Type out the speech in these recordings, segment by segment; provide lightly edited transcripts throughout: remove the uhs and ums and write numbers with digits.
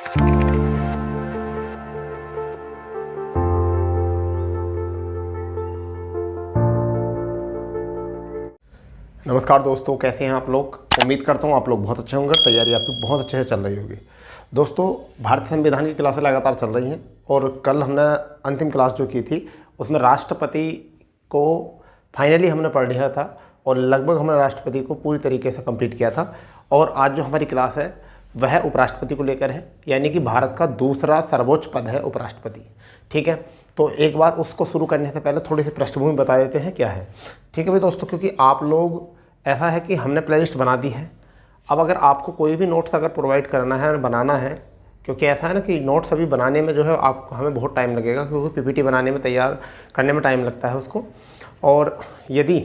नमस्कार दोस्तों, कैसे हैं आप लोग। उम्मीद करता हूँ आप लोग बहुत अच्छे होंगे। तैयारी आपकी बहुत अच्छे से चल रही होगी। दोस्तों, भारतीय संविधान की क्लासें लगातार चल रही हैं और कल हमने अंतिम क्लास जो की थी उसमें राष्ट्रपति को फाइनली हमने पढ़ लिया था और लगभग हमने राष्ट्रपति को पूरी तरीके से कंप्लीट किया था। और आज जो हमारी क्लास है वह उपराष्ट्रपति को लेकर है, यानी कि भारत का दूसरा सर्वोच्च पद है उपराष्ट्रपति। ठीक है, तो एक बार उसको शुरू करने से पहले थोड़ी सी पृष्ठभूमि बता देते हैं क्या है। ठीक है भाई दोस्तों, क्योंकि आप लोग ऐसा है कि हमने प्लेलिस्ट बना दी है। अब अगर आपको कोई भी नोट्स अगर प्रोवाइड करना है बनाना है, क्योंकि ऐसा है ना कि नोट्स अभी बनाने में जो है आप हमें बहुत टाइम लगेगा, क्योंकि पीपीटी बनाने में तैयार करने में टाइम लगता है उसको। और यदि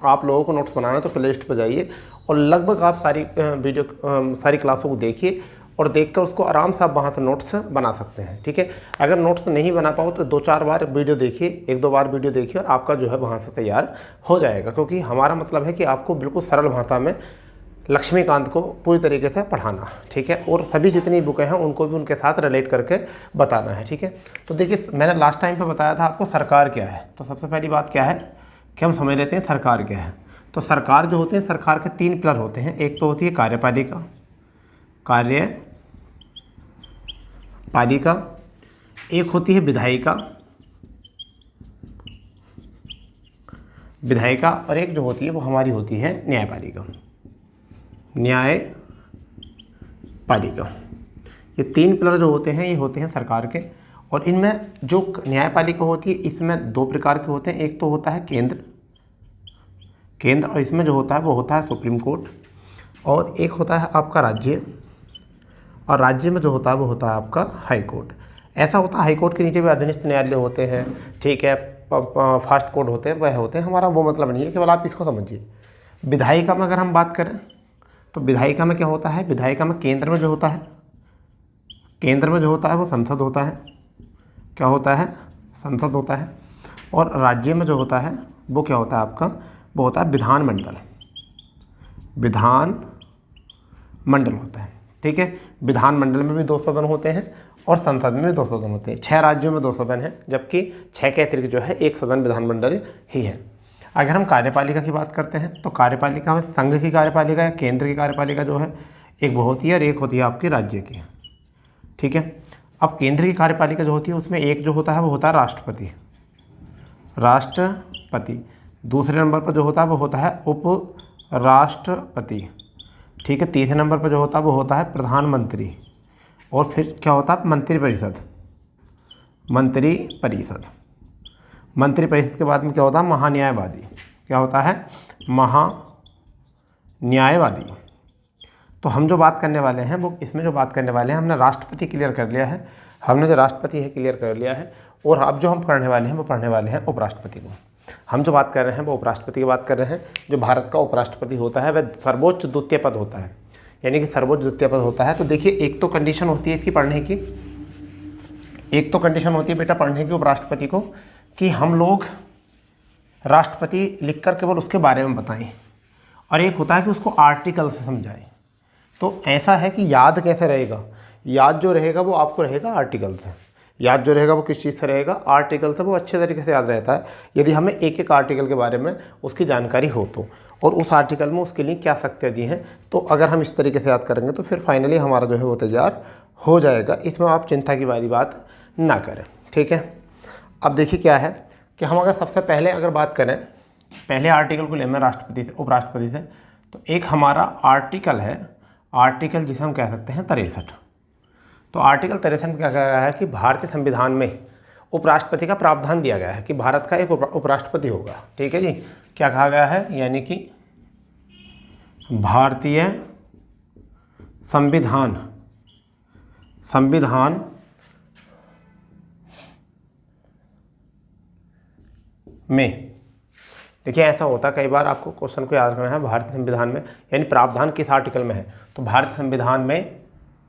आप लोगों को नोट्स बनाना है तो प्लेलिस्ट पर जाइए और लगभग आप सारी क्लासों को देखिए और देखकर उसको आराम से आप वहाँ से नोट्स बना सकते हैं। ठीक है, अगर नोट्स नहीं बना पाओ तो 2-4 बार वीडियो देखिए, 1-2 बार वीडियो देखिए और आपका जो है वहाँ से तैयार हो जाएगा। क्योंकि हमारा मतलब है कि आपको बिल्कुल सरल भाषा में लक्ष्मीकांत को पूरी तरीके से पढ़ाना। ठीक है, और सभी जितनी बुकें हैं उनको भी उनके साथ रिलेट करके बताना है। ठीक है, तो देखिए मैंने लास्ट टाइम पर बताया था आपको सरकार क्या है। तो सबसे पहली बात क्या है कि हम समझ लेते हैं सरकार क्या है। तो सरकार जो होते हैं, सरकार के 3 पिलर होते हैं। एक तो होती है कार्यपालिका, एक होती है विधायिका और एक जो होती है वो हमारी होती है न्यायपालिका। ये 3 पिलर जो होते हैं ये होते हैं सरकार के। और इनमें जो न्यायपालिका होती है इसमें 2 प्रकार के होते हैं। एक तो होता है केंद्र और इसमें जो होता है वो होता है सुप्रीम कोर्ट। और एक होता है आपका राज्य, और राज्य में जो होता है वो होता है आपका हाई कोर्ट। ऐसा होता है हाई कोर्ट के नीचे भी अधीनस्थ न्यायालय होते हैं। ठीक है, फास्ट कोर्ट होते हैं, वह होते हैं। हमारा वो मतलब नहीं है, केवल आप इसको समझिए। विधायिका में अगर हम बात करें तो विधायिका में क्या होता है, विधायिका में केंद्र में जो होता है वो संसद होता है। क्या होता है, संसद होता है। और राज्य में जो होता है वो क्या होता है आपका, वो होता है विधानमंडल होता है। ठीक है, विधानमंडल में भी 2 सदन होते हैं और संसद में भी 2 सदन होते हैं। 6 राज्यों में 2 सदन हैं, जबकि 6 के अतिरिक्त जो है 1 सदन विधानमंडल ही है। अगर हम कार्यपालिका की बात करते हैं तो कार्यपालिका में संघ की कार्यपालिका या केंद्र की कार्यपालिका जो है एक वो होती है और एक होती है आपकी राज्य की। ठीक है, अब केंद्र की कार्यपालिका जो होती है उसमें एक जो होता है वो होता है राष्ट्रपति। दूसरे नंबर पर जो होता है वो होता है उपराष्ट्रपति। ठीक है, तीसरे नंबर पर जो होता है वो होता है प्रधानमंत्री। और फिर क्या होता है, मंत्रिपरिषद के बाद में क्या होता है, महान्यायवादी। क्या होता है, महान्यायवादी। तो हम जो बात करने वाले हैं वो इसमें जो बात करने वाले हैं, हमने राष्ट्रपति क्लियर कर लिया है, और अब जो हम पढ़ने वाले हैं वो पढ़ने वाले हैं उपराष्ट्रपति को। हम जो बात कर रहे हैं वो उपराष्ट्रपति की बात कर रहे हैं। जो भारत का उपराष्ट्रपति होता है वह सर्वोच्च द्वितीय पद होता है, यानी कि सर्वोच्च द्वितीय पद होता है। तो देखिए, एक तो कंडीशन होती है इसकी पढ़ने की, बेटा पढ़ने की उपराष्ट्रपति को, कि हम लोग राष्ट्रपति लिखकर केवल उसके बारे में बताएं, और एक होता है कि उसको आर्टिकल से समझाएं। तो ऐसा है कि याद कैसे रहेगा, याद जो रहेगा वो आपको रहेगा आर्टिकल से। याद जो रहेगा वो किस चीज़ से रहेगा, आर्टिकल से। वो अच्छे तरीके से याद रहता है यदि हमें एक एक आर्टिकल के बारे में उसकी जानकारी हो तो, और उस आर्टिकल में उसके लिए क्या सख्तियाँ दी हैं। तो अगर हम इस तरीके से याद करेंगे तो फिर फाइनली हमारा जो है वो तैयार हो जाएगा। इसमें आप चिंता की वाली बात ना करें। ठीक है, अब देखिए क्या है कि हम अगर सबसे पहले अगर बात करें, पहले आर्टिकल को लेना उपराष्ट्रपति से, तो एक हमारा आर्टिकल है, आर्टिकल जिसे हम कह सकते हैं 63। तो आर्टिकल 63 में क्या कहा गया है कि भारतीय संविधान में उपराष्ट्रपति का प्रावधान दिया गया है कि भारत का एक उपराष्ट्रपति होगा। ठीक है जी, क्या कहा गया है, यानी कि भारतीय संविधान में, देखिए ऐसा होता है कई बार आपको क्वेश्चन को याद रखना है, भारतीय संविधान में यानी प्रावधान किस आर्टिकल में है। तो भारतीय संविधान में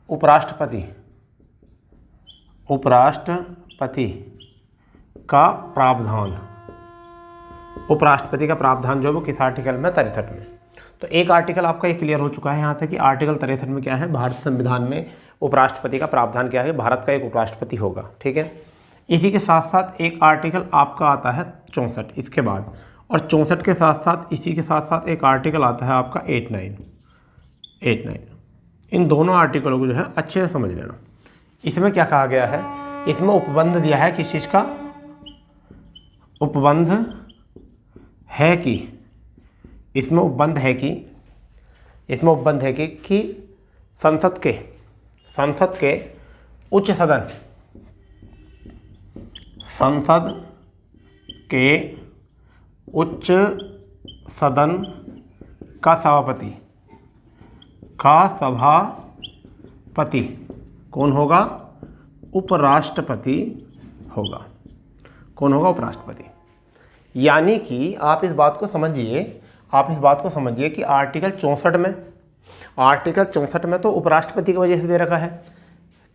उपराष्ट्रपति का प्रावधान, जो है वो किस आर्टिकल में, 63 में। तो एक आर्टिकल आपका ये क्लियर हो चुका है यहाँ से कि आर्टिकल 63 में क्या है, भारतीय संविधान में उपराष्ट्रपति का प्रावधान क्या है, भारत का एक उपराष्ट्रपति होगा। ठीक है, इसी के साथ साथ एक आर्टिकल आपका आता है 64 इसके बाद, और 64 के साथ साथ इसी के साथ साथ एक आर्टिकल आता है आपका 89। इन दोनों आर्टिकलों को जो है अच्छे से समझ लेना। इसमें क्या कहा गया है, इसमें उपबंध दिया है किस चीज़ का, उपबंध है कि, इसमें उपबंध है कि, इसमें उपबंध है कि संसद के उच्च सदन, संसद के उच्च सदन का सभापति कौन होगा, उपराष्ट्रपति होगा। कौन होगा, उपराष्ट्रपति। यानी कि आप इस बात को समझिए कि आर्टिकल 64 में तो उपराष्ट्रपति की वजह से दे रखा है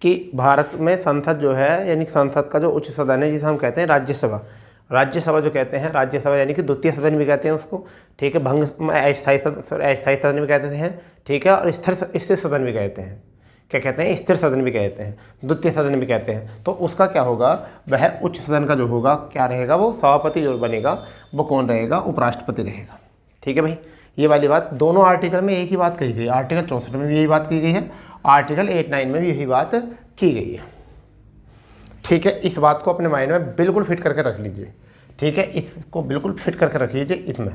कि भारत में संसद जो है, यानी संसद का जो उच्च सदन है, जिसे हम कहते हैं राज्यसभा जो कहते हैं, राज्यसभा यानी कि द्वितीय सदन भी कहते हैं उसको। ठीक है, अस्थायी सदन भी कहते हैं। ठीक है, और स्थिर सदन भी कहते हैं। क्या कहते हैं, स्थिर सदन भी कहते हैं, द्वितीय सदन भी कहते हैं। तो उसका क्या होगा, वह उच्च सदन का जो होगा क्या रहेगा, वो सभापति जो बनेगा वो कौन रहेगा, उपराष्ट्रपति रहेगा। ठीक है भाई, ये वाली बात दोनों आर्टिकल में एक ही बात कही गई है। आर्टिकल 64 में भी यही बात की गई है, आर्टिकल 89 में भी यही बात की गई है। ठीक है, इस बात को अपने माइंड में बिल्कुल फिट करके रख लीजिए। ठीक है, इसको बिल्कुल फिट करके रख लीजिए इसमें।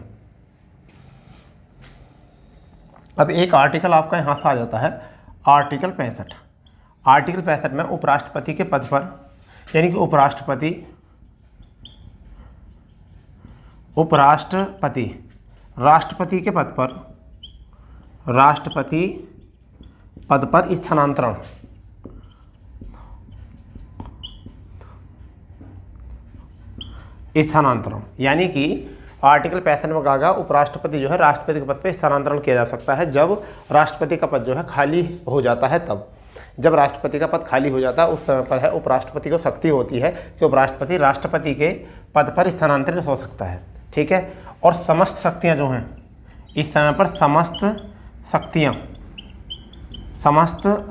अब एक आर्टिकल आपका यहाँ से आ जाता है, आर्टिकल 65। आर्टिकल 65 में उपराष्ट्रपति के पद पर, यानी कि राष्ट्रपति के पद पर स्थानांतरण, यानी कि आर्टिकल 65 में कहा गया उपराष्ट्रपति जो है राष्ट्रपति के पद पर स्थानांतरण किया जा सकता है जब राष्ट्रपति का पद जो है खाली हो जाता है। तब जब राष्ट्रपति का पद खाली हो जाता है उस समय पर है उपराष्ट्रपति को शक्ति होती है कि उपराष्ट्रपति राष्ट्रपति के पद पर स्थानांतरित हो सकता है। ठीक है, और समस्त शक्तियाँ जो हैं इस समय पर, समस्त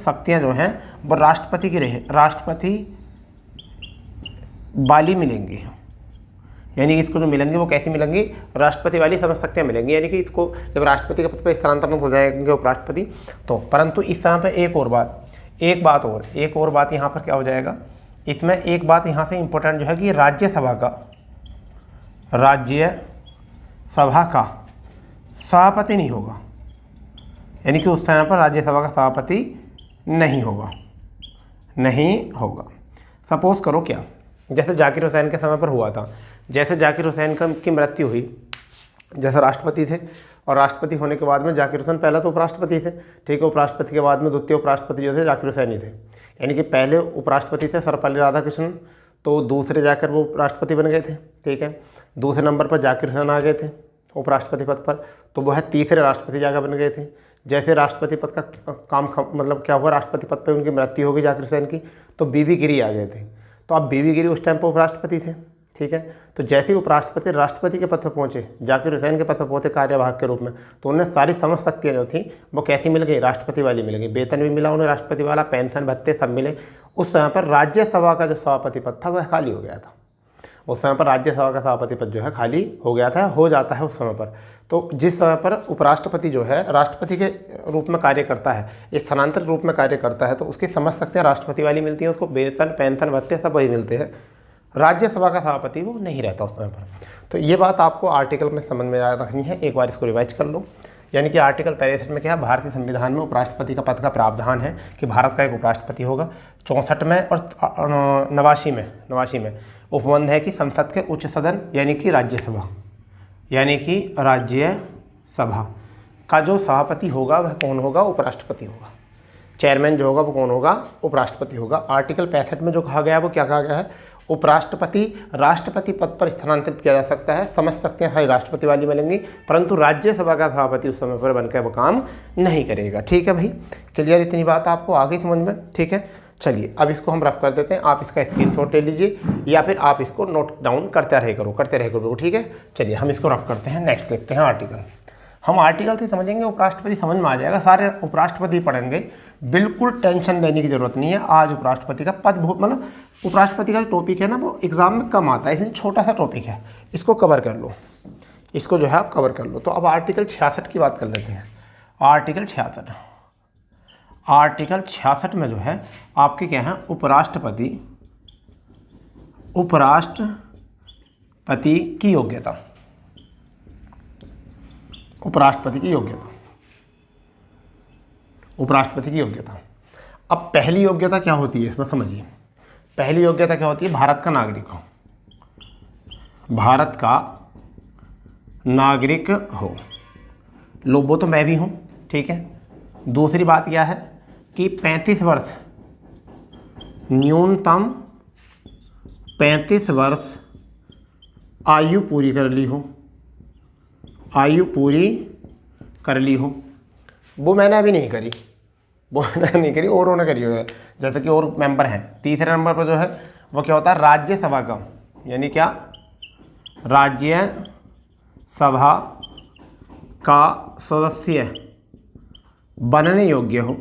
शक्तियाँ जो हैं वो राष्ट्रपति की राष्ट्रपति वाली मिलेंगी। यानी कि इसको जो मिलेंगे वो कैसी मिलेंगी, राष्ट्रपति वाली समस्त शक्तियाँ मिलेंगी। यानी कि इसको जब राष्ट्रपति के पद पर स्थानांतरण हो जाएंगे उपराष्ट्रपति तो, परंतु इस समय पर एक और बात यहाँ पर क्या हो जाएगा, इसमें एक बात यहाँ से इम्पोर्टेंट जो है कि राज्यसभा का सभापति नहीं होगा। यानी कि उस समय पर राज्यसभा का सभापति नहीं होगा। सपोज करो क्या, जैसे जाकिर हुसैन के समय पर हुआ था, जैसे जाकिर हुसैन की मृत्यु हुई, जैसे राष्ट्रपति थे और राष्ट्रपति होने के बाद में जाकिर हुसैन पहला तो उपराष्ट्रपति थे। ठीक है, उपराष्ट्रपति के बाद में द्वितीय उपराष्ट्रपति जो थे जाकिर हुसैन ही थे। यानी कि पहले उपराष्ट्रपति थे सर्वपल्ली राधाकृष्णन, तो दूसरे जाकर वो राष्ट्रपति बन गए थे। ठीक है, दूसरे नंबर पर जाकिर हुसैन आ गए थे उपराष्ट्रपति पद पर, तो वह तीसरे राष्ट्रपति जाकर बन गए थे। जैसे राष्ट्रपति पद का काम मतलब क्या हुआ, राष्ट्रपति पद पर उनकी मृत्यु हो गई जाकिर हुसैन की, तो बीबी गिरी आ गए थे। तो अब बीबी गिरी उस टाइम पर उपराष्ट्रपति थे। ठीक है, तो जैसे ही उपराष्ट्रपति राष्ट्रपति के पद पर पहुंचे, जाकिर हुसैन के पद पर पहुंचे कार्यवाहक के रूप में, तो उन्हें सारी समस्त शक्तियाँ जो थी वो कैसी मिल गई, राष्ट्रपति वाली मिल गई। वेतन भी मिला उन्हें राष्ट्रपति वाला, पेंशन भत्ते सब मिले। उस समय पर राज्यसभा का जो सभापति पद था वह खाली हो गया था। उस समय पर राज्यसभा का सभापति पद जो है खाली हो गया था, हो जाता है उस समय पर। तो जिस समय पर उपराष्ट्रपति जो है राष्ट्रपति के रूप में कार्य करता है, स्थानांतरित रूप में कार्य करता है, तो उसकी समस्त शक्तियाँ राष्ट्रपति वाली मिलती हैं, उसको वेतन पेंशन भत्ते सब वही मिलते हैं। राज्यसभा का सभापति वो नहीं रहता उस समय पर। तो ये बात आपको आर्टिकल में समझ में रखनी है, एक बार इसको रिवाइज कर लो। यानी कि आर्टिकल 63 में क्या है, भारतीय संविधान में उपराष्ट्रपति का पद का प्रावधान है कि भारत का एक उपराष्ट्रपति होगा। 64 में और 89 में उपबंध है कि संसद के उच्च सदन यानी कि राज्यसभा का जो सभापति होगा वह कौन होगा, उपराष्ट्रपति होगा। चेयरमैन जो होगा वो कौन होगा, उपराष्ट्रपति होगा। आर्टिकल 65 में जो कहा गया है वो क्या कहा गया है, उपराष्ट्रपति राष्ट्रपति पद पर स्थानांतरित किया जा सकता है, समस्त शक्तियाँ सारी राष्ट्रपति वाली मिलेंगी, परंतु राज्यसभा का सभापति उस समय पर बनकर वो काम नहीं करेगा। ठीक है भाई, क्लियर, इतनी बात आपको आ गई समझ में। ठीक है, चलिए अब इसको हम रफ कर देते हैं। आप इसका स्क्रीनशॉट ले लीजिए या फिर आप इसको नोट डाउन करते रहे करो। ठीक है, चलिए हम इसको रफ करते हैं। नेक्स्ट देखते हैं आर्टिकल। हम आर्टिकल से समझेंगे, उपराष्ट्रपति समझ में आ जाएगा, सारे उपराष्ट्रपति पढ़ेंगे, बिल्कुल टेंशन लेने की जरूरत नहीं है। आज उपराष्ट्रपति का पद बहुत मतलब उपराष्ट्रपति का टॉपिक है ना वो एग्जाम में कम आता है, इसलिए छोटा सा टॉपिक है, इसको कवर कर लो, इसको जो है आप कवर कर लो। तो अब आर्टिकल 66 की बात कर लेते हैं। आर्टिकल 66, आर्टिकल 66 में जो है आपके क्या है, उपराष्ट्रपति की योग्यता, उपराष्ट्रपति की योग्यता, उपराष्ट्रपति की योग्यता। अब पहली योग्यता क्या होती है इसमें समझिए। पहली योग्यता क्या होती है, भारत का नागरिक हो, भारत का नागरिक हो, लो वो तो मैं भी हूँ, ठीक है। दूसरी बात क्या है कि 35 वर्ष, न्यूनतम 35 वर्ष आयु पूरी कर ली हो, आयु पूरी कर ली हो। वो मैंने अभी नहीं करी, वो मैंने नहीं करी, औरों ने करी है, जैसे कि और मेंबर हैं। तीसरे नंबर पर जो है वो क्या होता है, राज्यसभा का, यानी क्या, राज्यसभा का सदस्य बनने योग्य हो,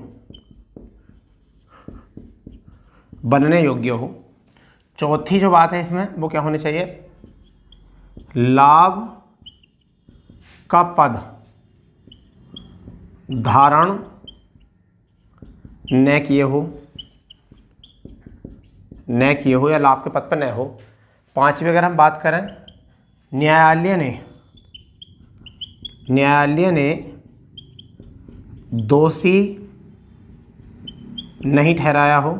बनने योग्य हो। चौथी जो बात है इसमें वो क्या होनी चाहिए, लाभ का पद धारण न किए हो, न किए हो या लाभ के पद पर न हो। पांचवी अगर हम बात करें, न्यायालय ने दोषी नहीं ठहराया हो,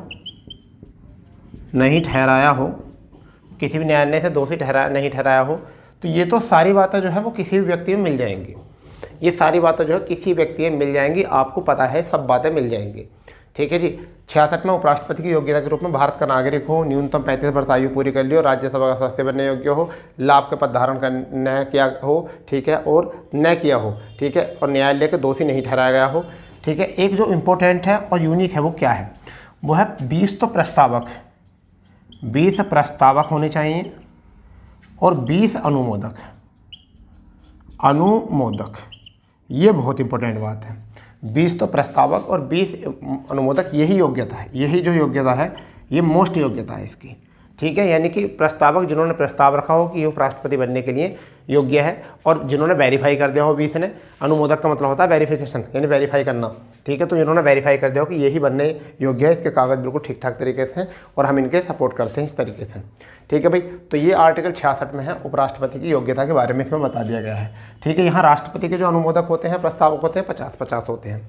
नहीं ठहराया हो, किसी भी न्यायालय से दोषी नहीं ठहराया हो। तो ये तो सारी बातें जो है वो किसी भी व्यक्ति में मिल जाएंगी, ये सारी बातें जो है किसी व्यक्ति में मिल जाएंगी, आपको पता है सब बातें मिल जाएंगी, ठीक है जी। 66 में उपराष्ट्रपति की योग्यता के रूप में भारत का नागरिक हो, न्यूनतम 35 वर्ष आयु पूरी कर ली हो, राज्यसभा का सदस्य बनने योग्य हो, लाभ के पद धारण न किया हो, ठीक है, और न किया हो, ठीक है, और न्यायालय के दोषी नहीं ठहराया गया हो, ठीक है। एक जो इम्पोर्टेंट है और यूनिक है वो क्या है, वो है 20 तो प्रस्तावक, 20 प्रस्तावक होने चाहिए और 20 अनुमोदक, अनुमोदक, ये बहुत इंपॉर्टेंट बात है। 20 तो प्रस्तावक और 20 अनुमोदक, यही योग्यता है, यही जो योग्यता है ये मोस्ट योग्यता है इसकी, ठीक है। यानी कि प्रस्तावक जिन्होंने प्रस्ताव रखा हो कि ये उपराष्ट्रपति बनने के लिए योग्य है, और जिन्होंने वेरीफाई कर दिया हो 20 ने। अनुमोदक का मतलब होता है वेरिफिकेशन, यानी वेरीफाई करना, ठीक है। तो जिन्होंने वेरीफाई कर दिया हो कि यही बनने योग्य है, इसके कागज़ बिल्कुल ठीक ठाक तरीके से हैं और हम इनके सपोर्ट करते हैं इस तरीके से, ठीक है भाई। तो ये आर्टिकल 66 में है, उपराष्ट्रपति की योग्यता के बारे में इसमें बता दिया गया है, ठीक है। यहाँ राष्ट्रपति के जो अनुमोदक होते हैं, प्रस्तावक होते हैं, 50-50 होते हैं,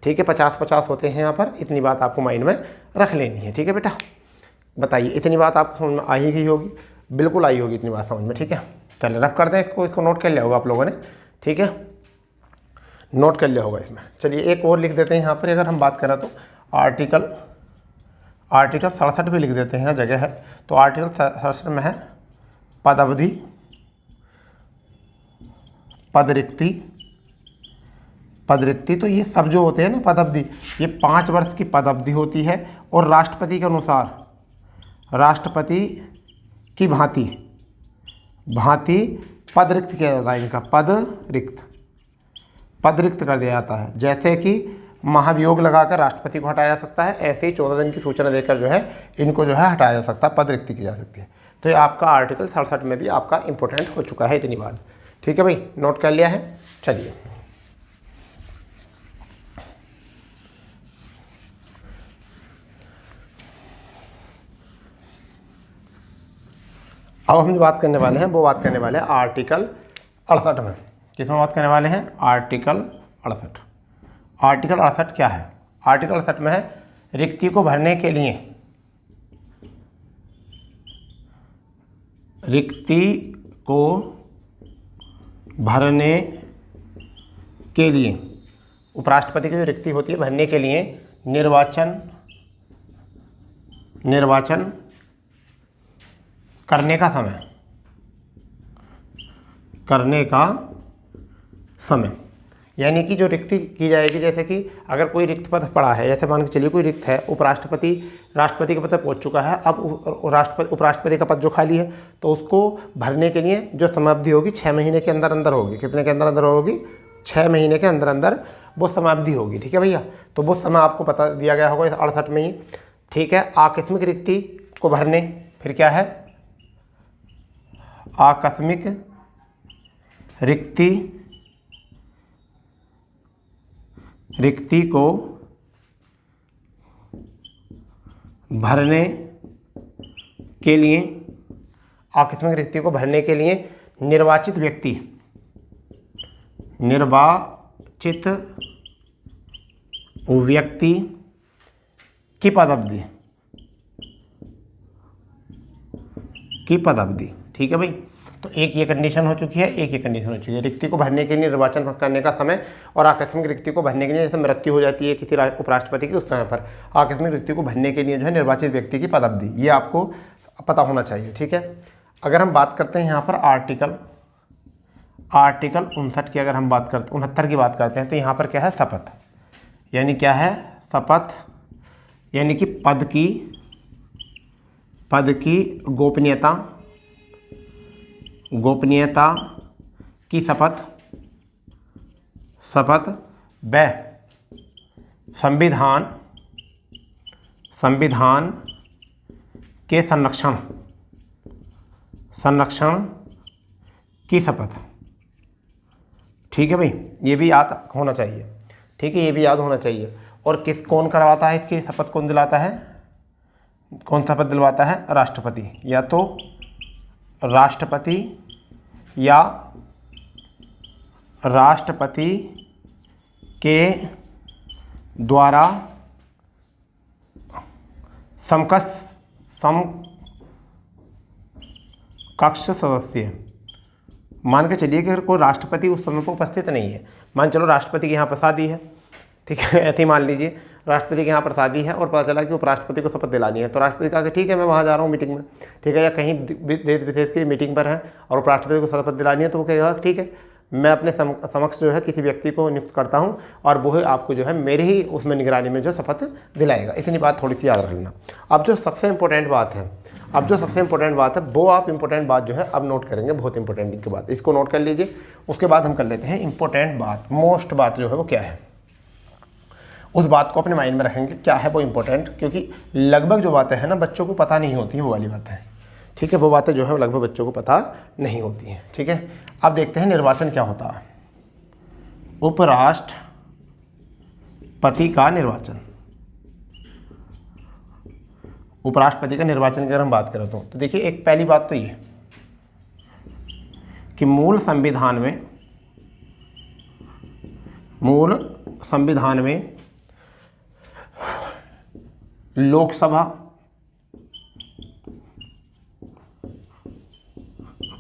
ठीक है, 50-50 होते हैं यहाँ पर। इतनी बात आपको माइंड में रख लेनी है, ठीक है बेटा। बताइए, इतनी बात आपको समझ में आई ही होगी, बिल्कुल आई होगी इतनी बात समझ में, ठीक है। चलिए रफ कर दें इसको नोट कर लिया होगा आप लोगों ने, ठीक है, नोट कर लिया होगा इसमें। चलिए एक और लिख देते हैं यहाँ पर, अगर हम बात करें तो आर्टिकल 67 भी लिख देते हैं, जगह है तो। आर्टिकल 67 में है पदावधि, पदरिक्ति, पदरिक्ति। तो ये सब जो होते हैं ना पदावधि, ये 5 वर्ष की पदावधि होती है, और राष्ट्रपति के अनुसार, राष्ट्रपति की भांति पद रिक्त किया जाता है, इनका पद रिक्त कर दिया जाता है। जैसे कि महाभियोग लगाकर राष्ट्रपति को हटाया जा सकता है, ऐसे ही 14 दिन की सूचना देकर जो है इनको जो है हटाया जा सकता है, पद रिक्ति की जा सकती है। तो ये आपका आर्टिकल 67 में भी आपका इंपॉर्टेंट हो चुका है, इतनी बात, ठीक है भाई, नोट कर लिया है। चलिए अब हम जो बात करने वाले हैं वो बात करने वाले हैं आर्टिकल 68 में। किसमें बात करने वाले हैं, आर्टिकल 68। आर्टिकल 68 क्या है, आर्टिकल 68 में है रिक्ति को भरने के लिए, रिक्ति को भरने के लिए, उपराष्ट्रपति की जो रिक्ति होती है भरने के लिए निर्वाचन करने का समय, यानी कि जो रिक्ति की जाएगी, जैसे कि अगर कोई रिक्त पद पड़ा है, जैसे मान के चलिए कोई रिक्त है, राष्ट्रपति के पद पर पहुंच चुका है, अब उपराष्ट्रपति का पद जो खाली है, तो उसको भरने के लिए जो समाप्ति होगी 6 महीने के अंदर अंदर होगी। कितने के अंदर अंदर होगी, 6 महीने के अंदर अंदर वो समाप्ति होगी। ठीक है भैया, तो वो समय आपको पता दिया गया होगा इस 68 में ही। ठीक है, आकस्मिक रिक्ति को भरने, फिर क्या है, आकस्मिक रिक्ति को भरने के लिए, आकस्मिक रिक्ति को भरने के लिए निर्वाचित व्यक्ति की पदावधि। ठीक है भाई, तो एक ये कंडीशन हो चुकी है, एक ये कंडीशन हो चुकी है। रिक्ति को भरने के लिए निर्वाचन करने का समय और आकस्मिक रिक्ति को भरने के लिए, जैसे मृत्यु हो जाती है किसी उपराष्ट्रपति की, उस समय पर आकस्मिक रिक्ति को भरने के लिए जो है निर्वाचित व्यक्ति की पदावधि, ये आपको पता होना चाहिए। ठीक है, अगर हम बात करते हैं यहाँ पर आर्टिकल 59 की, अगर हम बात करते 69 की बात करते हैं, तो यहाँ पर क्या है, शपथ, यानी क्या है, शपथ, यानी कि पद की गोपनीयता की शपथ व संविधान के संरक्षण की शपथ। ठीक है भाई, ये भी याद होना चाहिए। ठीक है, ये भी याद होना चाहिए। और कौन करवाता है इसकी शपथ, कौन दिलाता है, कौन शपथ दिलवाता है, राष्ट्रपति, या तो राष्ट्रपति या राष्ट्रपति के द्वारा समकक्ष सदस्य। मान के चलिए कि अगर कोई राष्ट्रपति उस समय पर उपस्थित नहीं है, मान चलो राष्ट्रपति के यहाँ पर शादी है, ठीक है, ऐसे ही मान लीजिए राष्ट्रपति के यहाँ पर शादी है और पता चला कि उपराष्ट्रपति को शपथ दिलानी है, तो राष्ट्रपति कहा कि ठीक है मैं वहाँ जा रहा हूँ मीटिंग में, ठीक है, या कहीं देश विदेश की मीटिंग पर है और उपराष्ट्रपति को शपथ दिलानी है, तो वो कहेगा ठीक है मैं अपने समक्ष जो है किसी व्यक्ति को नियुक्त करता हूँ और वो ही आपको जो है मेरे ही उसमें निगरानी में जो शपथ दिलाएगा। इतनी बात थोड़ी सी याद रख लेना। अब जो सबसे इम्पोर्टेंट बात है, वो आप इम्पोर्टेंट बात जो है अब नोट करेंगे, बहुत इंपॉर्टेंट की बात, इसको नोट कर लीजिए। उसके बाद हम कर लेते हैं इम्पोर्टेंट बात, मोस्ट बात जो है वो क्या है, उस बात को अपने माइंड में रखेंगे क्या है वो इम्पोर्टेंट, क्योंकि लगभग जो बातें हैं ना बच्चों को पता नहीं होती हैं, वो वाली बातें हैं। ठीक है, वो बातें जो है लगभग बच्चों को पता नहीं होती हैं। ठीक है, अब देखते हैं निर्वाचन क्या होता है। उपराष्ट्रपति का निर्वाचन, उपराष्ट्रपति का निर्वाचन की अगर हम बात करें तो देखिए एक पहली बात तो ये कि मूल संविधान में लोकसभा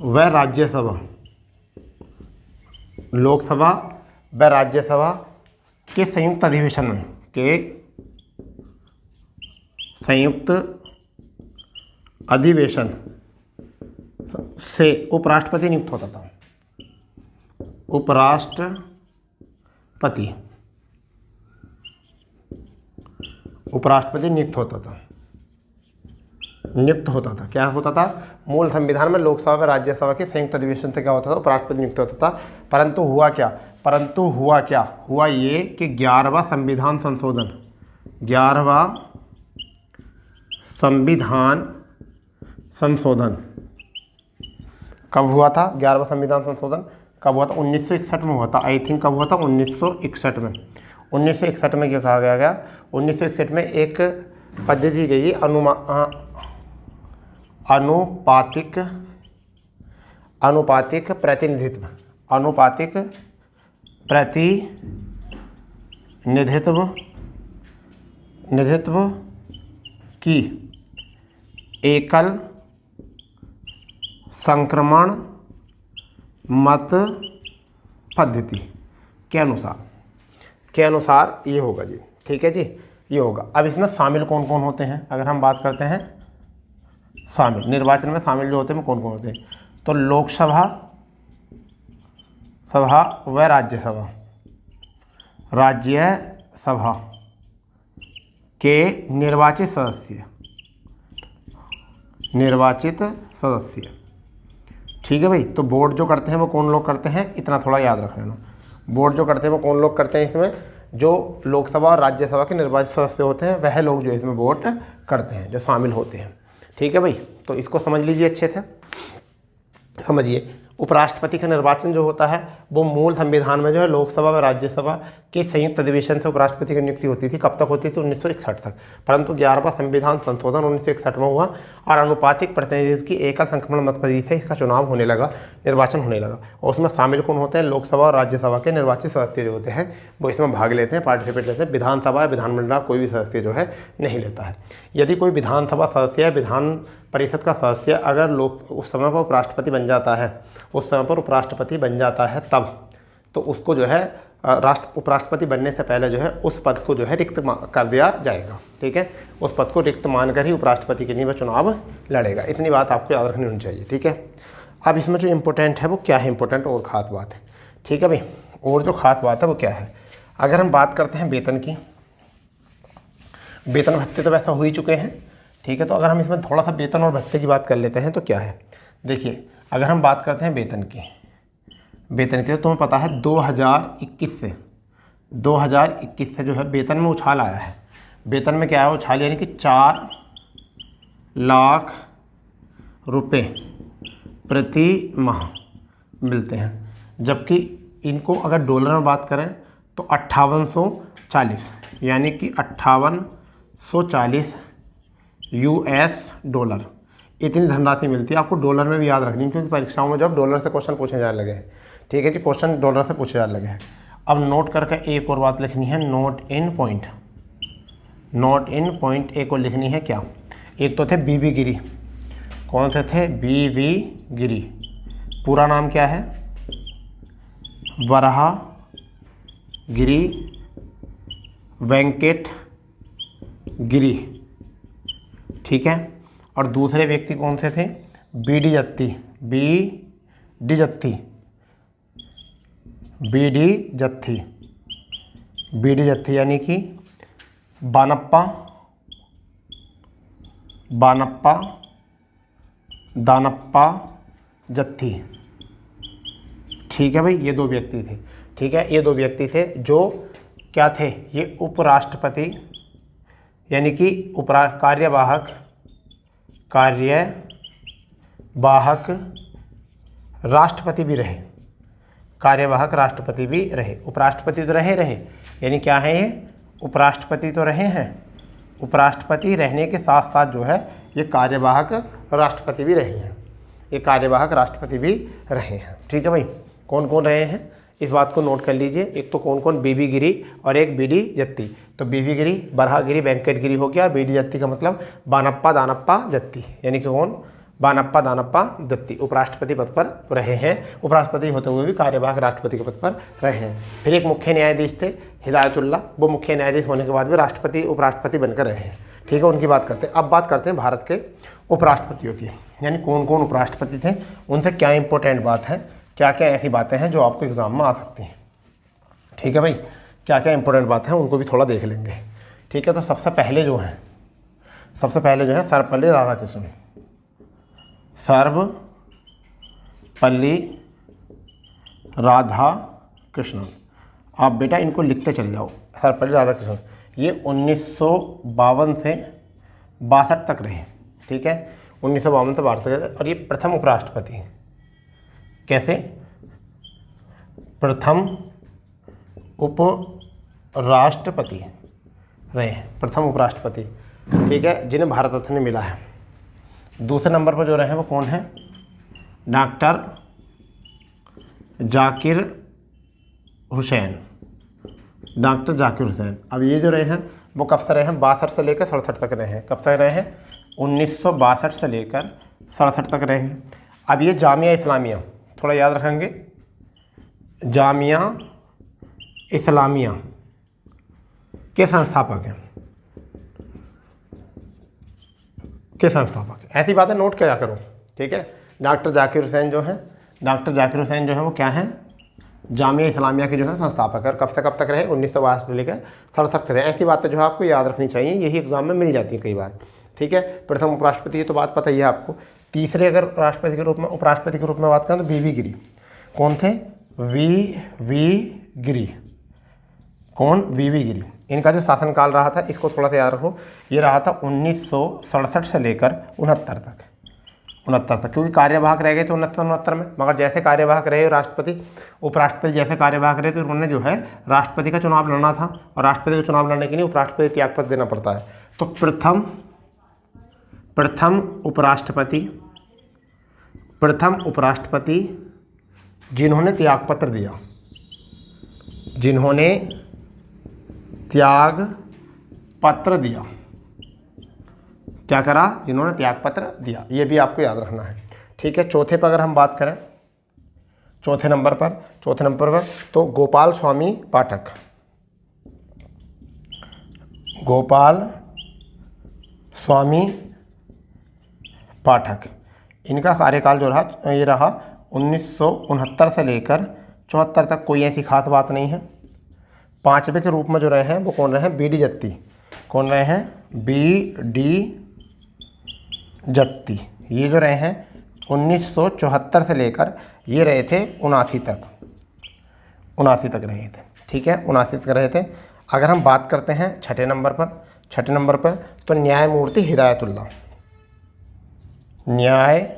व राज्यसभा, लोकसभा व राज्यसभा के संयुक्त अधिवेशन में से उपराष्ट्रपति नियुक्त होता था। उपराष्ट्रपति नियुक्त होता था। क्या होता था, मूल संविधान में लोकसभा व राज्यसभा के संयुक्त अधिवेशन से क्या होता था, उपराष्ट्रपति नियुक्त होता था। परंतु हुआ ये कि 11वां संविधान कब हुआ था, 11वां संविधान संशोधन कब हुआ था, 1961 में हुआ था। आई थिंक कब हुआ था, 1961 में। 1961 में क्या कहा गया 1961 में एक पद्धति गई अनुपातिक प्रतिनिधित्व की एकल संक्रमण मत पद्धति के अनुसार ये होगा जी। ठीक है जी, ये होगा। अब इसमें शामिल कौन कौन होते हैं, अगर हम बात करते हैं शामिल, निर्वाचन में शामिल जो होते हैं कौन कौन होते हैं, तो लोकसभा व राज्यसभा के निर्वाचित सदस्य। ठीक है भाई, तो वोट जो करते हैं वो कौन लोग करते हैं, इतना थोड़ा याद रख लेना। वोट जो करते हैं वो कौन लोग करते हैं इसमें? जो लोकसभा और राज्यसभा के निर्वाचित सदस्य होते हैं वह लोग जो इसमें वोट करते हैं, जो शामिल होते हैं। ठीक है भाई, तो इसको समझ लीजिए अच्छे से। समझिए, उपराष्ट्रपति का निर्वाचन जो होता है वो मूल संविधान में जो है लोकसभा व राज्यसभा के संयुक्त अधिवेशन से उपराष्ट्रपति की नियुक्ति होती थी। कब तक होती थी? 1961 तक। परंतु 11वां संविधान संशोधन 1961 में हुआ और अनुपातिक प्रतिनिधित्व की एकल संक्रमण मत पद्धति से इसका चुनाव होने लगा, निर्वाचन होने लगा। और उसमें शामिल कौन होते हैं? लोकसभा और राज्यसभा के निर्वाचित सदस्य जो होते हैं वो इसमें भाग लेते हैं, पार्टिसिपेट लेते हैं। विधानसभा या विधानमंडल कोई भी सदस्य जो है नहीं लेता है। यदि कोई विधानसभा सदस्य या विधान परिषद का सदस्य अगर लोग उस समय पर उपराष्ट्रपति बन जाता है, उस समय पर उपराष्ट्रपति बन जाता है तब तो उसको जो है उपराष्ट्रपति बनने से पहले जो है उस पद को जो है रिक्त कर दिया जाएगा। ठीक है, उस पद को रिक्त मानकर ही उपराष्ट्रपति के लिए वह चुनाव लड़ेगा। इतनी बात आपको याद रखनी होनी चाहिए। ठीक है, अब इसमें जो इम्पोर्टेंट है वो क्या है? इम्पोर्टेंट और ख़ास बात है। ठीक है भाई, और जो ख़ास बात है वो क्या है? अगर हम बात करते हैं वेतन की, वेतन भत्ते तो वैसा हो ही चुके हैं। ठीक है, तो अगर हम इसमें थोड़ा सा वेतन और भत्ते की बात कर लेते हैं तो क्या है? देखिए, अगर हम बात करते हैं वेतन की तो तुम्हें पता है 2021 से जो है वेतन में उछाल आया है। वेतन में क्या है? उछाल यानी कि 4 लाख रुपए प्रति माह मिलते हैं, जबकि इनको अगर डॉलर में बात करें तो 5840 यानी कि 5840 US डॉलर, इतनी धनराशि मिलती है। आपको डॉलर में भी याद रखनी है क्योंकि परीक्षाओं में जब डॉलर से क्वेश्चन पूछे जाने लगे हैं। ठीक है जी, क्वेश्चन डॉलर से पूछे जाने लगे हैं। अब नोट करके एक और बात लिखनी है, नोट इन पॉइंट एक और लिखनी है। क्या? एक तो थे बीबी गिरी। कौन से थे? बीबी गिरी। पूरा नाम क्या है? वराह गिरी वेंकट गिरी। ठीक है, और दूसरे व्यक्ति कौन से थे? बीडी जत्थी यानी कि बानप्पा दानप्पा जत्थी। ठीक है भाई, ये 2 व्यक्ति थे। ठीक है, ये 2 व्यक्ति थे जो क्या थे? ये उपराष्ट्रपति यानी कि कार्यवाहक राष्ट्रपति भी रहे। कार्यवाहक राष्ट्रपति भी रहे। उपराष्ट्रपति तो रहे यानी क्या है? ये उपराष्ट्रपति तो रहे हैं, उपराष्ट्रपति रहने के साथ साथ जो है ये कार्यवाहक राष्ट्रपति भी रहे हैं। ठीक है भाई, कौन कौन रहे हैं इस बात को नोट कर लीजिए। एक तो कौन कौन? बीबी गिरी और एक बीडी जत्ती। तो बीबी गिरी, बराह गिरी, वेंकट गिरी हो गया। बीडी जत्ती का मतलब बानप्पा दानप्पा जत्ती, यानी कि कौन? बानप्पा दानप्पा जत्ती उपराष्ट्रपति पद पर रहे हैं। उपराष्ट्रपति होते हुए भी कार्यवाहक राष्ट्रपति के पद पर रहे हैं। फिर एक मुख्य न्यायाधीश थे हिदायतुल्ला, वो मुख्य न्यायाधीश होने के बाद भी राष्ट्रपति उपराष्ट्रपति बनकर रहे हैं। ठीक है, उनकी बात करते हैं। अब बात करते हैं भारत के उपराष्ट्रपतियों की, यानी कौन कौन उपराष्ट्रपति थे, उनसे क्या इंपॉर्टेंट बात है, क्या क्या ऐसी बातें हैं जो आपको एग्जाम में आ सकती हैं। ठीक है भाई, क्या क्या इंपॉर्टेंट बात है उनको भी थोड़ा देख लेंगे। ठीक है, तो सबसे पहले जो है सर्वपल्ली राधाकृष्णन। आप बेटा इनको लिखते चले जाओ। सर्वपल्ली राधाकृष्णन ये 1952 से 62 तक रहे। ठीक है, 1952 से 62 तक, और ये प्रथम उपराष्ट्रपति हैं। कैसे? प्रथम उपराष्ट्रपति रहे, प्रथम उपराष्ट्रपति। ठीक है, जिन्हें भारत रत्न मिला है। दूसरे नंबर पर जो रहे हैं वो कौन है? डॉक्टर जाकिर हुसैन। अब ये जो रहे हैं वो कब से रहे हैं? 62 से लेकर 67 तक रहे हैं। कब से रहे हैं? 1962 से लेकर 67 तक रहे हैं। अब ये जामिया इस्लामिया, थोड़ा याद रखेंगे, जामिया इस्लामिया के संस्थापक हैं। ऐसी बातें नोट किया करो। ठीक है, डॉक्टर जाकिर हुसैन जो है वो क्या हैं? जामिया इस्लामिया के जो है संस्थापक। और कब से कब तक रहे? 1962 से लेकर 67 तक रहे। ऐसी बातें जो है आपको याद रखनी चाहिए, यही एग्जाम में मिल जाती है कई बार। ठीक है, प्रथम उपराष्ट्रपति की तो बात पता ही है आपको। तीसरे अगर उपराष्ट्रपति के रूप में बात करें तो बीबी गिरी। कौन थे? वी गिरि। कौन? वीवी गिरि। इनका जो शासनकाल रहा था, इसको थोड़ा सा याद रखो, ये रहा था 1967 से लेकर 69 तक। 69 तक, क्योंकि कार्यवाहक रह गए थे 69 में, मगर जैसे कार्यवाहक रहे राष्ट्रपति उपराष्ट्रपति जैसे कार्यवाहक रहे, तो उन्होंने जो है राष्ट्रपति का चुनाव लड़ना था, और राष्ट्रपति का चुनाव लड़ने के लिए उपराष्ट्रपति त्यागपत्र देना पड़ता है। तो प्रथम उपराष्ट्रपति जिन्होंने त्यागपत्र दिया, जिन्होंने त्यागपत्र दिया, क्या करा? जिन्होंने त्यागपत्र दिया। ये भी आपको याद रखना है, ठीक है। चौथे पर अगर हम बात करें, चौथे नंबर पर तो गोपाल स्वामी पाठक। गोपाल स्वामी पाठक, इनका कार्यकाल जो रहा, ये रहा 1969 से लेकर 74 तक। कोई ऐसी खास बात नहीं है। पांचवें के रूप में जो रहे हैं वो कौन रहे हैं? B D Jatti. कौन रहे हैं? B D Jatti. ये जो रहे हैं 1974 से लेकर ये रहे थे 79 तक। 79 तक रहे थे, ठीक है, 79 तक रहे थे। अगर हम बात करते हैं छठे नंबर पर तो न्यायमूर्ति हिदायतुल्लाह। न्यायमूर्ति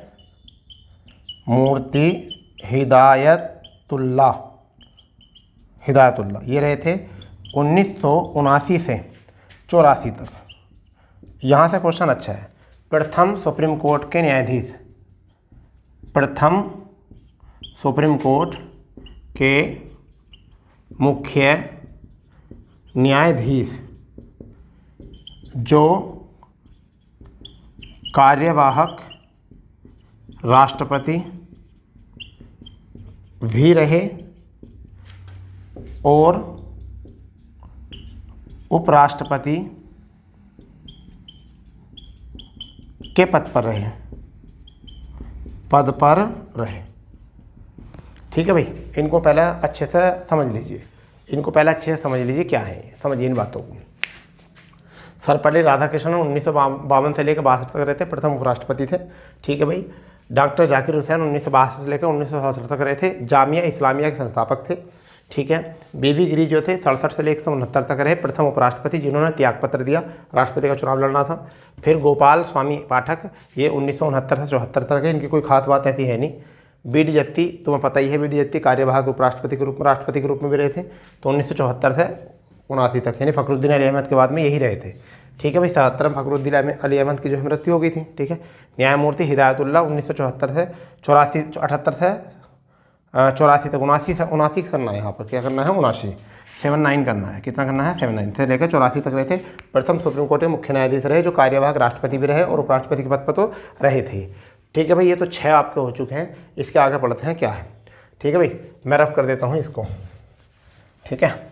हिदायतुल्लाह ये रहे थे 1979 से 84 तक। यहाँ से क्वेश्चन अच्छा है। प्रथम सुप्रीम कोर्ट के न्यायाधीश, प्रथम सुप्रीम कोर्ट के मुख्य न्यायाधीश जो कार्यवाहक राष्ट्रपति भी रहे और उपराष्ट्रपति के पद पर रहे, ठीक है भाई। इनको पहले अच्छे से समझ लीजिए, क्या है, समझिए इन बातों को। सर्वपल्ली राधाकृष्णन 1952 से लेकर 62 तक रहे थे, प्रथम उपराष्ट्रपति थे, ठीक है भाई। डॉक्टर जाकिर हुसैन 1962 से लेकर 1967 तक रहे थे, जामिया इस्लामिया के संस्थापक थे, ठीक है। बीबी गिरी जो थे 67 से लेकर 69 तक रहे, प्रथम उपराष्ट्रपति जिन्होंने त्यागपत्र दिया, राष्ट्रपति का चुनाव लड़ना था। फिर गोपाल स्वामी पाठक, ये 1969 से 74 तक है, इनकी कोई खास बात ऐसी है नहीं। बी डी जत्ती, तुम्हें पता ही है, बी डी जत्ती कार्यवाहक उपराष्ट्रपति के रूप में, राष्ट्रपति के रूप में भी रहे थे, तो 1974 से 79 तक, यानी फ़खरुद्दीन अली अहमद के बाद में यही रहे थे, ठीक है भाई। 77 में फ़खरुद्दीन अली अहमद की जो है मृत्यु हो गई थी, ठीक है। न्यायमूर्ति हिदायतुल्लाह 1974 से 78 से 84 तक, 79 करना है यहाँ पर, क्या करना है? 79 करना है। कितना करना है? 79 से लेकर 84 तक रहे थे। प्रथम सुप्रीम कोर्ट के मुख्य न्यायाधीश रहे, जो कार्यवाहक राष्ट्रपति भी रहे और उपराष्ट्रपति के पद पर तो रहे थे, ठीक है भाई। ये तो 6 आपके हो चुके हैं। इसके आगे पढ़ते हैं क्या है, ठीक है भाई। मैं रफ कर देता हूँ इसको, ठीक है।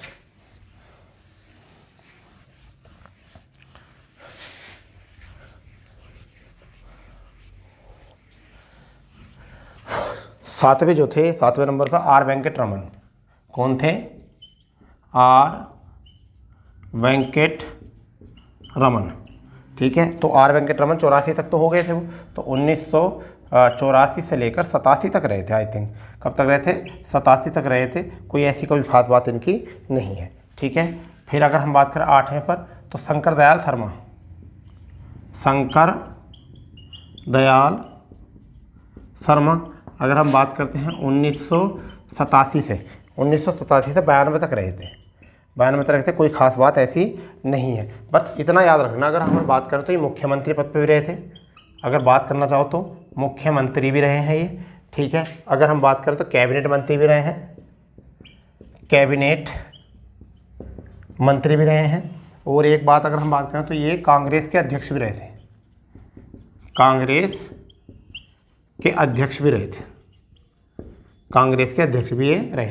सातवें जो थे, 7वें नंबर पर आर वेंकट रमन। कौन थे? आर वेंकट रमन, ठीक है। तो आर वेंकट रमन 84 तक तो हो गए थे वो, तो 1984 से लेकर 87 तक रहे थे, आई थिंक। कब तक रहे थे? 87 तक रहे थे। कोई ऐसी कोई खास बात इनकी नहीं है, ठीक है। फिर अगर हम बात करें 8वें पर, तो शंकर दयाल शर्मा। अगर हम बात करते हैं 1987 से 92 तक रहे थे, 92 तक रहे थे। कोई खास बात ऐसी नहीं है, बस इतना याद रखना। अगर हम बात करें तो ये मुख्यमंत्री पद पे भी रहे थे, अगर बात करना चाहो तो मुख्यमंत्री भी रहे हैं ये, ठीक है। अगर हम बात करें तो कैबिनेट मंत्री भी रहे हैं, और एक बात अगर हम बात करें तो ये कांग्रेस के अध्यक्ष भी रहे थे, कांग्रेस के अध्यक्ष भी रहे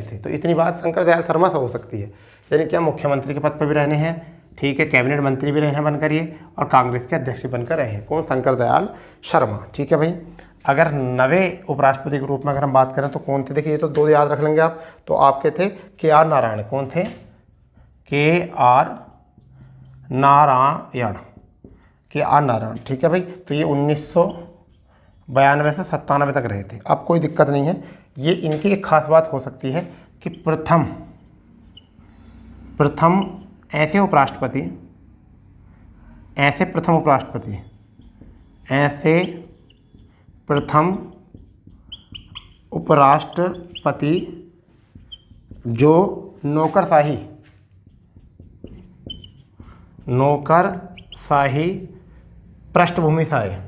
थे। तो इतनी बात शंकर दयाल शर्मा से हो सकती है, यानी क्या मुख्यमंत्री के पद पर भी रहने हैं, ठीक है, कैबिनेट मंत्री भी रहे हैं बनकर ये, और कांग्रेस के अध्यक्ष बनकर रहे हैं। कौन? शंकर दयाल शर्मा, ठीक है भाई। अगर 9वें उपराष्ट्रपति के रूप में अगर हम बात करें तो कौन थे? देखिए, ये तो 2 याद रख लेंगे आप, तो आपके थे के आर नारायण। कौन थे? के आर नारायण, ठीक है भाई। तो ये 1992 से 97 तक रहे थे। अब कोई दिक्कत नहीं है। ये इनकी एक खास बात हो सकती है कि प्रथम प्रथम ऐसे उपराष्ट्रपति, ऐसे प्रथम उपराष्ट्रपति, ऐसे प्रथम उपराष्ट्रपति जो नौकरशाही पृष्ठभूमि से आए,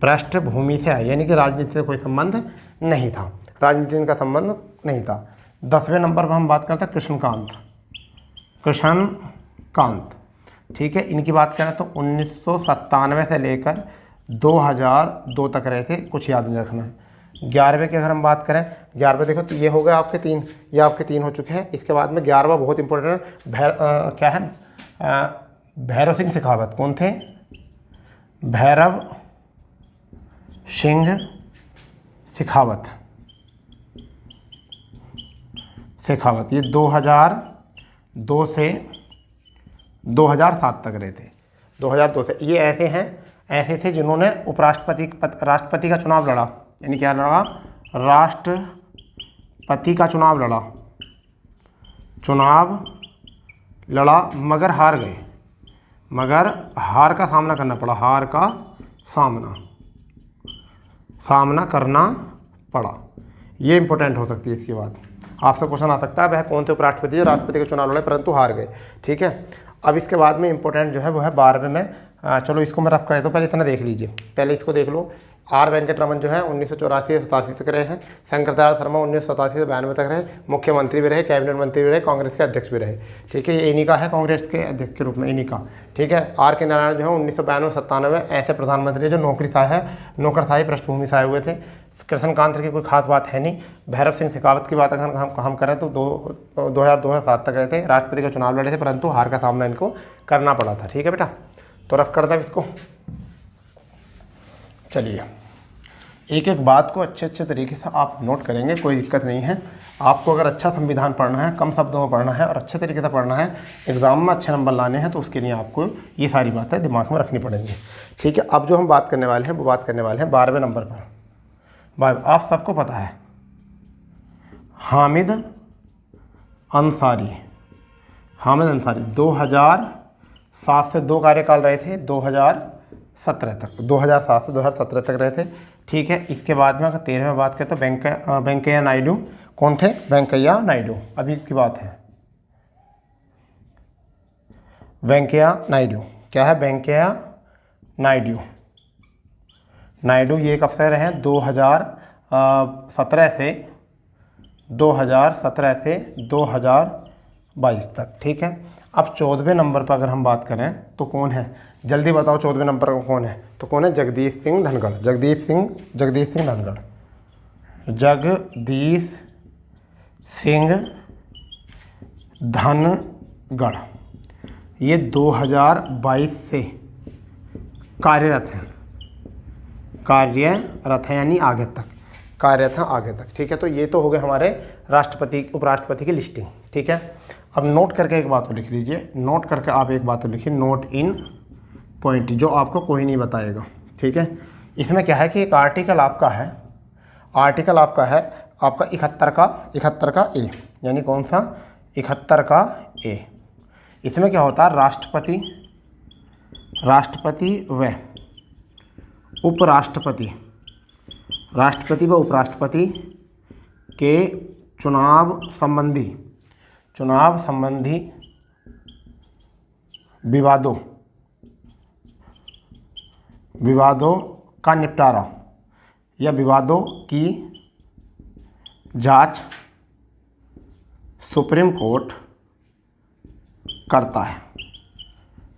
पृष्ठभूमि से आए, यानी कि राजनीति से कोई संबंध नहीं था, राजनीति इनका संबंध नहीं था। 10वें नंबर पर हम बात करते हैं कृष्णकांत, ठीक है। इनकी बात करें तो 1997 से लेकर 2002 तक रहे थे, कुछ याद नहीं रखना है। 11वें की अगर हम बात करें, 11वें देखो तो ये हो गए आपके 3, ये आपके 3 हो चुके हैं। इसके बाद में 11वां बहुत इंपॉर्टेंट है, क्या है, भैरव सिंह शेखावत। कौन थे? भैरव सिंह शेखावत, ये 2002 से 2007 तक रहे थे, 2002 से। ये ऐसे थे जिन्होंने राष्ट्रपति का चुनाव लड़ा, यानी क्या लड़ा? राष्ट्रपति का चुनाव लड़ा, मगर हार गए, मगर हार का सामना करना पड़ा, हार का सामना करना पड़ा। ये इंपॉर्टेंट हो सकती है। इसके बाद आपसे क्वेश्चन आ सकता है वह कौन से उपराष्ट्रपति जो राष्ट्रपति का चुनाव लड़े परंतु हार गए, ठीक है। अब इसके बाद में इंपॉर्टेंट जो है वो है 12वें में, चलो इसको मैं रफ कर देता हूँ, पहले इतना देख लीजिए, पहले इसको देख लो। आर वेंकटरमन जो है 1984 से 87 तक रहे हैं। शंकर दयाल शर्मा 1987 से 92 तक रहे, मुख्यमंत्री भी रहे, कैबिनेट मंत्री भी रहे, कांग्रेस के अध्यक्ष भी रहे, ठीक है। ये इन्हीं का है कांग्रेस के अध्यक्ष के रूप में, इन्हीं का, ठीक है। आर के नारायण जो है 1992-97 ऐसे प्रधानमंत्री जो नौकरशाही पृष्ठभूमि से आए हुए थे। कृष्णकांत की कोई खास बात है नहीं। भैरव सिंह शेखावत की बात अगर हम करें तो 2007 तक रहे थे, राष्ट्रपति का चुनाव लड़े थे परंतु हार का सामना इनको करना पड़ा था, ठीक है बेटा। तो रफ करता है इसको। चलिए एक एक बात को अच्छे तरीके से आप नोट करेंगे, कोई दिक्कत नहीं है। आपको अगर अच्छा संविधान पढ़ना है, कम शब्दों में पढ़ना है और अच्छे तरीके से पढ़ना है, एग्जाम में अच्छे नंबर लाने हैं, तो उसके लिए आपको ये सारी बातें दिमाग में रखनी पड़ेंगी, ठीक है। अब जो हम बात करने वाले हैं वो बात करने वाले हैं 12वें नंबर पर। आप सबको पता है हामिद अंसारी 2007 से 2 कार्यकाल रहे थे, 2017 तक, 2007 से 2017 तक रहे थे, ठीक है। इसके बाद में अगर 13वें में बात करें तो वेंकैया नायडू। कौन थे? वेंकैया नायडू, अभी की बात है। वेंकैया नायडू क्या है? वेंकैया नायडू ये कब से रहे हैं? 2017 से 2022 तक, ठीक है। अब 14वें नंबर पर अगर हम बात करें तो कौन है? जल्दी बताओ 14वें नंबर पर कौन है? तो कौन है? जगदीश सिंह धनखड़। जगदीश सिंह धनखड़ ये 2022 से कार्यरत हैं, यानी आगे तक कार्यरत हैं, आगे तक, ठीक है। तो ये तो हो गए हमारे उपराष्ट्रपति की लिस्टिंग, ठीक है। अब नोट करके एक बात तो लिख लीजिए, नोट करके आप एक बात तो लिखिए, नोट इन पॉइंट, जो आपको कोई नहीं बताएगा, ठीक है। इसमें क्या है कि एक आर्टिकल आपका है आपका 71 का ए, यानी कौन सा? 71 का ए। इसमें क्या होता है? राष्ट्रपति व उपराष्ट्रपति के चुनाव संबंधी विवादों का निपटारा या विवादों की जांच सुप्रीम कोर्ट करता है।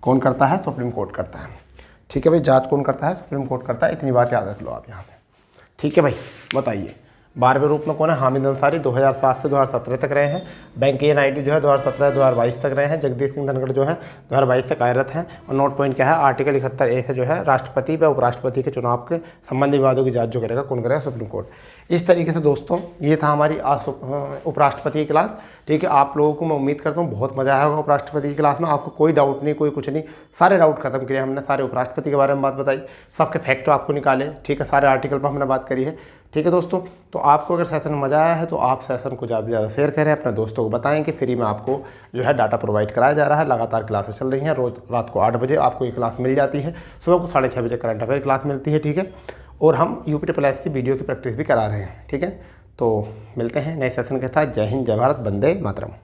कौन करता है? सुप्रीम कोर्ट करता है, ठीक है भाई। जांच कौन करता है? सुप्रीम कोर्ट करता है। इतनी बात याद रख लो आप यहाँ से, ठीक है भाई। बताइए 12वें रूप में कौन है? हामिद अंसारी 2007 से 2017 तक रहे हैं। वेंकैया नायडू जो है 2017-2022 तक रहे हैं। जगदीश सिंह धनखड़ जो है 2022 से कार्यरत हैं। और नोट पॉइंट क्या है? आर्टिकल 71 ए से जो है राष्ट्रपति व उपराष्ट्रपति के चुनाव के संबंधी विवादों की जांच जो करेगा, कौन करेगा? Supreme court. इस तरीके से दोस्तों ये था हमारी आज उपराष्ट्रपति की क्लास, ठीक है। आप लोगों को मैं उम्मीद करता हूँ बहुत मजा आया होगा उपराष्ट्रपति की क्लास में। आपको कोई डाउट नहीं, कोई कुछ नहीं, सारे डाउट खत्म किए हमने, सारे उपराष्ट्रपति के बारे में बात बताई, सबके फैक्ट आपको निकाले, ठीक है। सारे आर्टिकल पर हमने बात करी है, ठीक है दोस्तों, तो आपको अगर सेशन में मज़ा आया है तो आप सेशन को ज़्यादा से ज़्यादा शेयर करें, अपने दोस्तों को बताएं कि फ्री में आपको जो है डाटा प्रोवाइड कराया जा रहा है। लगातार क्लासेस चल रही हैं, रोज़ रात को 8 बजे आपको ये क्लास मिल जाती है, सुबह को 6:30 बजे करंट अफेयर क्लास मिलती है। ठीक है, और हम UPSSC वीडियो की प्रैक्टिस भी करा रहे हैं। ठीक है, तो मिलते हैं नए सेशन के साथ। जय हिंद, जय भारत, वंदे मातरम।